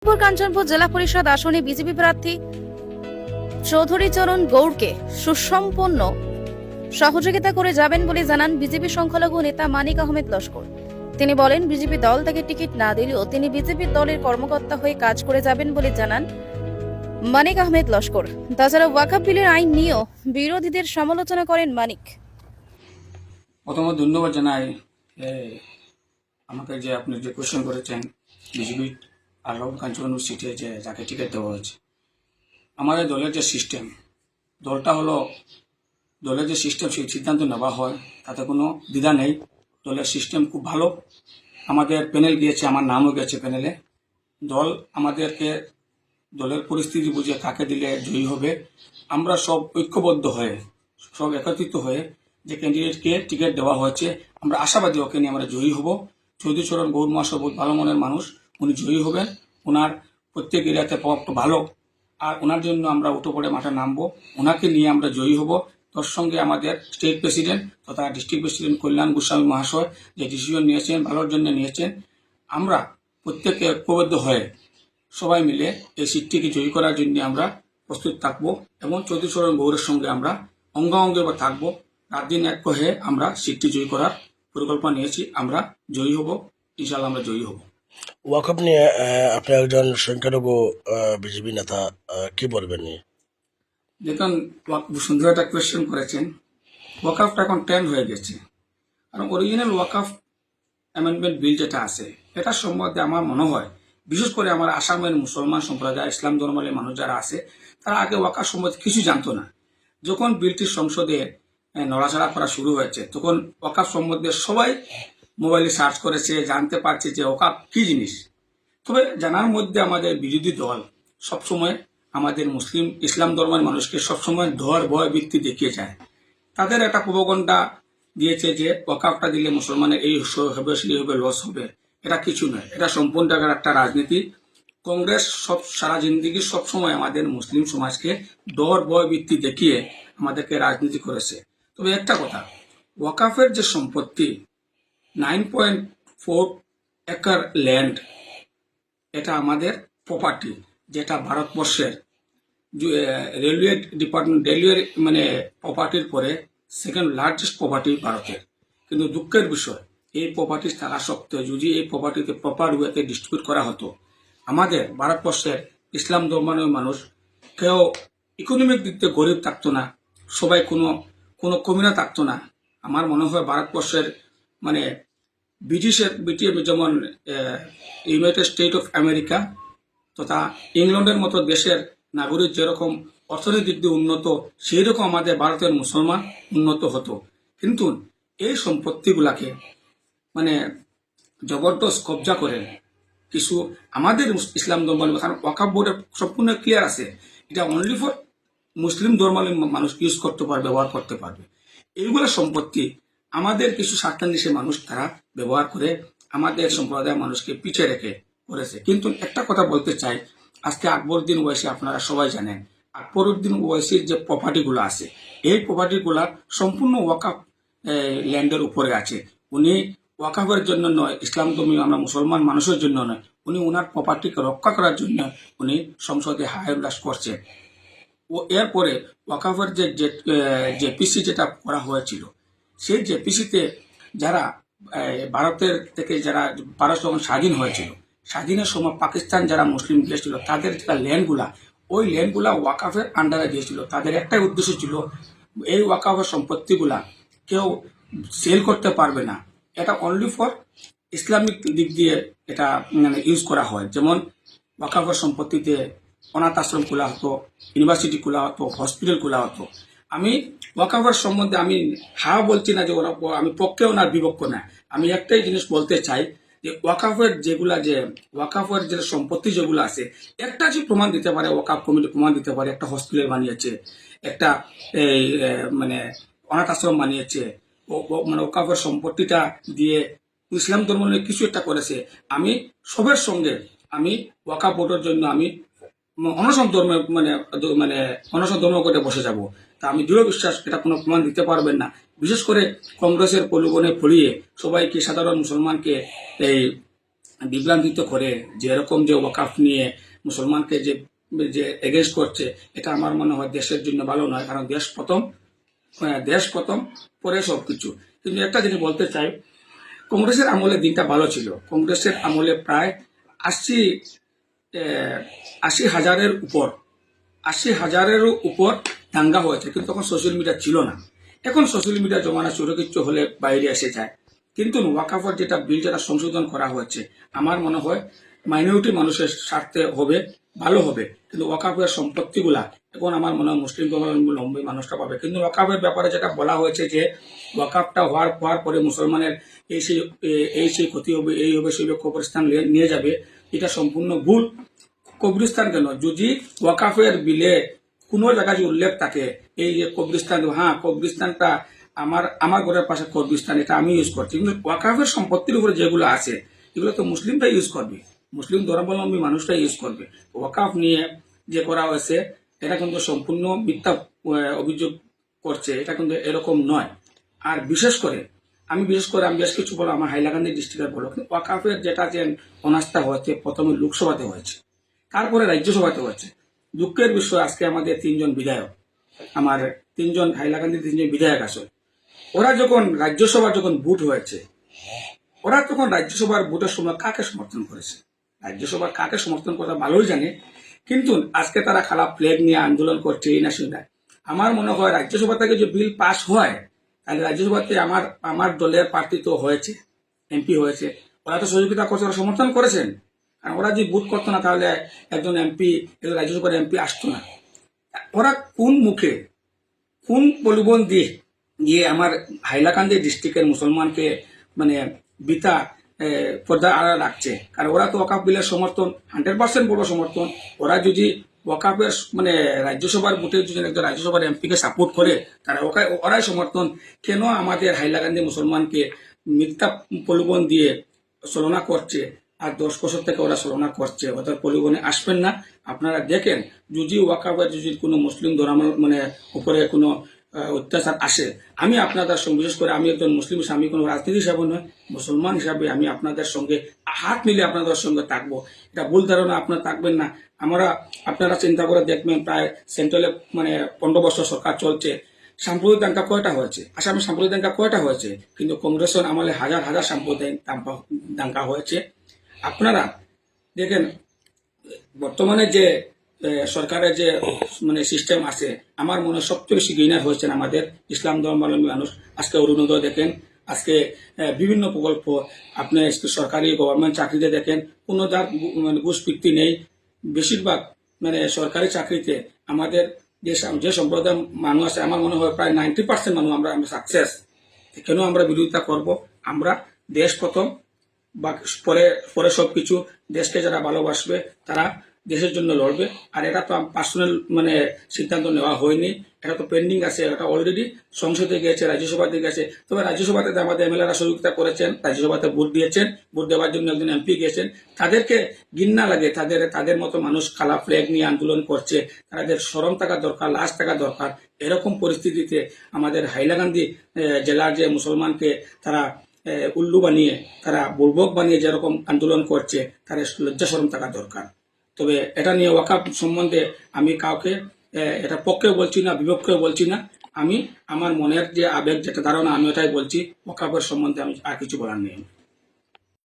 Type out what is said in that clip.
কাঞ্চনপুর জেলা পরিষদ আসনে বিজেপি প্রার্থী চৌধুরী চরণ গৌড়কে সুসম্পন্ন সহযোগিতা করে যাবেন বলে জানান বিজেপি সংখ্যালঘু নেতা মানিক আহমেদ লস্কর। তিনি বলেন, বিজেপি দল তাকে টিকিট না দিলেও তিনি বিজেপি দলের কর্মকর্তা হয়ে কাজ করে যাবেন বলে জানান মানিক আহমেদ লস্কর। তাছাড়া ওয়াকফ বিলের আইন নিয়েও বিরোধীদের সমালোচনা করেন মানিক। প্রথমত ধন্যবাদ জানাই আমাকে যে আপনি যে কোয়েশ্চেন করেছেন বিজেপি আর কাঞ্চনপুর সিটে যে যাকে টিকিট দেওয়া হয়েছে। আমাদের দলের যে সিস্টেম, দলটা হলো দলের যে সিস্টেম সেই সিদ্ধান্ত নেওয়া হয়, তাতে কোনো দ্বিধা নেই। দলের সিস্টেম খুব ভালো। আমাদের প্যানেল গিয়েছে, আমার নামও গেছে প্যানেলে। দল আমাদেরকে দলের পরিস্থিতি বুঝে কাকে দিলে জয়ী হবে, আমরা সব ঐক্যবদ্ধ হয়ে সব একত্রিত হয়ে যে ক্যান্ডিডেটকে টিকিট দেওয়া হয়েছে, আমরা আশাবাদী ওকে নিয়ে আমরা জয়ী হব। চৌধুরী চরণ গৌড় মহাশয় বহুত ভালো মনের মানুষ, উনি জয়ী হবেন। ওনার প্রত্যেক এরিয়াতে প্রভাবটা ভালো, আর ওনার জন্য আমরা উঠে পড়ে মাঠে নামবো। ওনাকে নিয়ে আমরা জয়ী হব। তোর সঙ্গে আমাদের স্টেট প্রেসিডেন্ট তথা ডিস্ট্রিক্ট প্রেসিডেন্ট কল্যাণ গোস্বামী মহাশয় যে ডিসিশন নিয়েছেন, ভালোর জন্য নিয়েছেন। আমরা প্রত্যেকে ঐক্যবদ্ধ হয়ে সবাই মিলে এই সিটটিকে জয়ী করার জন্য আমরা প্রস্তুত থাকবো এবং চৌধুরী চরণ গৌড়ের সঙ্গে আমরা অঙ্গাঙ্গে থাকবো। রাত দিন এক হয়ে আমরা সিটটি জয়ী করার পরিকল্পনা নিয়েছি। আমরা জয়ী হব, ইনশাল্লাহ আমরা জয়ী হব। ওয়াকফ নিয়ে আপনি একজন সংখ্যালঘু বিজেপি নেতা, কি বলবেন? দেখুন, সুন্দর একটা কোয়েশ্চেন করেছেন। ওয়াকফটা এখন ট্রেন্ড হয়ে গেছে, কারণ অরিজিনাল ওয়াকফ অ্যামেন্ডমেন্ট বিল যেটা আছে এটা সম্বন্ধে আমার মনে হয়, বিশেষ করে আমার আসামের মুসলমান সম্প্রদায়, ইসলাম ধর্মের মানুষ যারা আছে, তারা আগে ওয়াকফ সম্বন্ধে কিছু জানতো না। যখন বিলটি সংসদে নড়াচড়া করা শুরু হয়েছে, তখন ওয়াকফ সম্বন্ধে সবাই মোবাইলে সার্চ করেছে, জানতে পারছে যে ওয়াকফ কি জিনিস। তবে জানার মধ্যে আমাদের বিরোধী দল সবসময় আমাদের মুসলিম ইসলাম ধর্মের মানুষকে সবসময় ডর ভয় ভিত্তি দেখিয়ে যায়। তাদের একটা প্রবগণ্ডা দিয়েছে যে ওয়াকফটা দিলে মুসলমানের এই হবে, সেই হবে, লস হবে। এটা কিছু নয়, এটা সম্পূর্ণ একটা রাজনীতি। কংগ্রেস সারা জিন্দিগি সবসময় আমাদের মুসলিম সমাজকে ডর ভয় ভিত্তি দেখিয়ে আমাদেরকে রাজনীতি করেছে। তবে একটা কথা, ওয়াকফের যে সম্পত্তি 9.4 একর ল্যান্ড, এটা আমাদের প্রপার্টি, যেটা ভারতবর্ষের রেলওয়ে ডিপার্টমেন্ট রেলওয়ে প্রপার্টির পরে সেকেন্ড লার্জেস্ট প্রপার্টি ভারতের। কিন্তু দুঃখের বিষয়, এই প্রপার্টি থাকা সত্ত্বেও যদি এই প্রপার্টিতে প্রপার ওয়েতে ডিস্ট্রিবিউট করা হতো, আমাদের ভারতবর্ষের ইসলাম ধর্মের মানুষ কেউ ইকোনমিক দিক থেকে গরিব থাকতো না, সবাই কোনো কমিনা থাকতো না। আমার মনে হয় ভারতবর্ষের ব্রিটিশ যেমন ইউনাইটেড স্টেট অফ আমেরিকা তথা ইংল্যান্ডের মতো দেশের নাগরিক যেরকম অর্থনৈতিক দিক উন্নত, সেই রকম আমাদের ভারতের মুসলমান উন্নত হতো। কিন্তু এই সম্পত্তিগুলাকে জবরদস্ত কবজা করে কিছু আমাদের ইসলাম ধর্মের, কারণ ওয়াকফ বোর্ডের সম্পূর্ণ ক্লিয়ার আছে, এটা অনলি ফর মুসলিম ধর্মের মানুষ ইউজ করতে পারবে, ব্যবহার করতে পারবে। এইগুলো সম্পত্তি আমাদের কিছু স্বার্থান্বেষী মানুষ তারা ব্যবহার করে আমাদের সম্প্রদায়ের মানুষকে পিছিয়ে রেখে করেছে। কিন্তু একটা কথা বলতে চাই, আজকে আকবরউদ্দিন ওয়াইসি আপনারা সবাই জানেন, আকবরউদ্দিন ওয়াইসির যে প্রপার্টিগুলো আছে, এই প্রপার্টিগুলা সম্পূর্ণ ওয়াকফ ল্যান্ডের উপরে আছে। উনি ওয়াকফের জন্য নয়, ইসলাম ধর্মী আমরা মুসলমান মানুষের জন্য নয়, উনি ওনার প্রপার্টিকে রক্ষা করার জন্য উনি সংসদে হাই উল্লাস করছেন। ও এরপরে ওয়াকফের যে জেপিসি যেটা করা হয়েছিল, সেই জেপিসিতে যারা ভারতের থেকে যারা ভারত যখন স্বাধীন হয়েছিল, স্বাধীনের সময় পাকিস্তান যারা মুসলিম দেশ ছিল, তাদের যেটা ল্যান্ডগুলা, ওই ল্যান্ডগুলা ওয়াকফের আন্ডারে দিয়েছিল। তাদের একটাই উদ্দেশ্য ছিল, এই ওয়াকফের সম্পত্তিগুলা কেউ সেল করতে পারবে না, এটা অনলি ফর ইসলামিক দিক দিয়ে এটা ইউজ করা হয়। যেমন ওয়াকফের সম্পত্তিতে অনাথ আশ্রম খোলা হতো, ইউনিভার্সিটি খোলা হতো, হসপিটাল খোলা হতো। আমি ওয়াকফের সম্বন্ধে আমি বলছি না যে ওরা, আমি পক্ষেও না বিপক্ষ না, আমি একটাই জিনিস বলতে চাই যে ওয়াকফের যে সম্পত্তি যেগুলো আছে, একটা যে প্রমাণ দিতে পারে, ওয়াকফ কমিটি প্রমাণ দিতে পারে, একটা হসপিটাল বানিয়েছে, একটা অনাথ আশ্রম বানিয়েছে, ওয়াকফের সম্পত্তিটা দিয়ে ইসলাম ধর্ম নিয়ে কিছু একটা করেছে, আমি সবের সঙ্গে আমি ওয়াকফ বোর্ডের জন্য আমি অনশন ধর্ম করে বসে যাব। তা আমি দৃঢ় বিশ্বাস এটা কোনো প্রমাণ দিতে পারবেন না। বিশেষ করে কংগ্রেসের প্রলোভনে ফলিয়ে সবাইকে, সাধারণ মুসলমানকে এই বিভ্রান্তিত করে যে এরকম যে ওয়াকাফ নিয়ে মুসলমানকে যে যে এগেস্ট করছে, এটা আমার মনে হয় দেশের জন্য ভালো নয়। কারণ দেশ প্রথম পরে সবকিছু। কিন্তু একটা জিনিস বলতে চাই, কংগ্রেসের আমলে দিনটা ভালো ছিল। কংগ্রেসের আমলে প্রায় 80,000-এর উপর দাঙ্গা হয়েছে, কিন্তু তখন সোশ্যাল মিডিয়া ছিল না। এখন সোশ্যাল মিডিয়া জমানা চুরো কিচ্ছু হলে বাইরে এসে যায়। কিন্তু ওয়াকাফের যেটা বিল যেটা সংশোধন করা হয়েছে, আমার মনে হয় মাইনরিটি মানুষের স্বার্থে হবে, ভালো হবে। কিন্তু ওয়াকাফের সম্পত্তিগুলা এখন আমার মনে হয় মুসলিম ধর্মাবলম্বী মানুষরা পাবে। কিন্তু ওয়াকাফের ব্যাপারে যেটা বলা হয়েছে যে ওয়াকাফটা হওয়ার পরে মুসলমানের এই সেই ক্ষতি হবে, এই হবে, সেই কবরস্থান নিয়ে যাবে, এটা সম্পূর্ণ ভুল। কবরস্থান কেন, যদি ওয়াকাফের বিলে কোনো জায়গায় যে উল্লেখ থাকে এই যে কবরস্থান, হ্যাঁ কবরস্থানটা আমার ঘরের পাশে কবরস্থান, এটা আমি ইউজ করছি, কিন্তু ওয়াকাফের সম্পত্তির উপরে যেগুলো আছে এগুলো তো মুসলিমরা ইউজ করবে, মুসলিম ধর্মাবলম্বী মানুষরা ইউজ করবে। ওয়াকাফ নিয়ে যে করা হয়েছে এটা কিন্তু সম্পূর্ণ মিথ্যা অভিযোগ করছে, এটা কিন্তু এরকম নয়। আর বিশেষ করে আমি বেশ কিছু বলো আমার হাইলাকান্দি ডিস্ট্রিক্টের বলো, কিন্তু ওয়াকাফের যেটা যে অনাস্থা হয়েছে প্রথমে লোকসভাতে হয়েছে, তারপরে রাজ্যসভাতে হয়েছে। দুঃখের বিষয় আজকে আমাদের তিনজন হাইলাকান্দির 3জন বিধায়ক আসে, ওরা যখন রাজ্যসভার যখন ভোট হয়েছে, ওরা তখন রাজ্যসভার ভোটের সময় কাকে সমর্থন করেছে, রাজ্যসভার কাকে সমর্থন করা ভালোই জানে। কিন্তু আজকে তারা খারাপ ফ্ল্যাগ নিয়ে আন্দোলন করছে এই না সেটা। আমার মনে হয় রাজ্যসভা থেকে যে বিল পাস হয়, তাহলে রাজ্যসভাতে আমার দলের প্রার্থী তো হয়েছে, এমপি হয়েছে, ওরা তো সহযোগিতা করছে, ওরা সমর্থন করেছেন। কারণ ওরা যদি ভোট করতো না তাহলে একজন রাজ্যসভার এমপি আসতো না। ওরা কোন মুখে কোন প্রলোভন দিয়ে আমার হাইলাকান্দি ডিস্ট্রিক্টের মুসলমানকে মানে বিতা পর্দা আড়া রাখছে? কারণ ওরা তো ওয়াকাফ বিলের সমর্থন 100% বড় সমর্থন। ওরা যদি ওয়াকাফের মানে রাজ্যসভার ভোটে যদি একজন রাজ্যসভার এমপিকে সাপোর্ট করে, তারা ওরাই সমর্থন। কেন আমাদের হাইলাকান্দি মুসলমানকে মিথ্যা প্রলোভন দিয়ে ছলনা করছে? আর 10 বছর থেকে ওরা ছলনা করছে, ওদের প্রলোভনে আসবেন না। আপনারা দেখেন, যদি ওয়াকাফের যদি কোনো মুসলিম ধর্ম মানে উপরে কোনো অত্যাচার আসে, আমি আপনাদের সঙ্গে, বিশেষ করে আমি একজন মুসলিম হিসাবে, আমি কোনো রাজনীতি হিসাবে নয়, মুসলমান হিসাবে আমি আপনাদের সঙ্গে হাত মিলে আপনাদের সঙ্গে থাকবো। এটা ভুল ধারণা, আপনারা থাকবেন না। আপনারা চিন্তা করে দেখবেন, প্রায় সেন্ট্রালে মানে 15 বছর সরকার চলছে, সাম্প্রদায়িক দাঙ্গা কয়টা হয়েছে? আসামে সাম্প্রদায়িক দাঙ্গা কয়টা হয়েছে? কিন্তু কংগ্রেসের আমলে হাজার হাজার সাম্প্রদায়িক দাঙ্গা হয়েছে। আপনারা দেখেন, বর্তমানে যে সরকারের যে মানে সিস্টেম আছে, আমার মনে হয় সবচেয়ে বেশি গেইনার হয়েছেন আমাদের ইসলাম ধর্মাবলম্বী মানুষ। আজকে অরুণোদয় দেখেন, আজকে বিভিন্ন প্রকল্প, আপনি সরকারি গভর্নমেন্ট চাকরিতে দেখেন কোনো যার মানে ঘুষপিক্তি নেই। বেশিরভাগ মানে সরকারি চাকরিতে আমাদের যে সম্প্রদায়ের মানুষ আছে, আমার মনে হয় প্রায় 90% মানুষ আমরা সাকসেস। কেন আমরা বিরোধিতা করব? আমরা দেশ প্রথম, বা পরে সবকিছু। দেশকে যারা ভালোবাসবে তারা দেশের জন্য লড়বে। আর এটা তো পার্সোনাল মানে সিদ্ধান্ত নেওয়া হয়নি, এটা তো পেন্ডিং আছে। এটা অলরেডি সংসদে গিয়েছে, রাজ্যসভাতে গেছে। তবে রাজ্যসভাতে আমাদের এমএলএরা সহযোগিতা করেছেন, রাজ্যসভাতে ভোট দিয়েছেন, ভোট দেওয়ার জন্য একজন এমপি গিয়েছেন। তাদেরকে ঘৃণা লাগে, তাদের মতো মানুষ কালা ফ্ল্যাগ নিয়ে আন্দোলন করছে। তাদের শরম থাকা দরকার, লাশ থাকা দরকার। এরকম পরিস্থিতিতে আমাদের হাইলাকান্দি জেলার যে মুসলমানকে তারা উল্লু বানিয়ে, তারা বুর্বক বানিয়ে যেরকম আন্দোলন করছে, তার লজ্জা শরম থাকা দরকার। তবে এটা নিয়ে ওয়াকাফ সম্বন্ধে আমি কাউকে এটা পক্ষেও বলছি না, বিপক্ষেও বলছি না। আমি আমার মনের যে আবেগ, যেটা ধারণা, আমি ওটাই বলছি। ওয়াকাফের সম্বন্ধে আমি আর কিছু বলার নেই।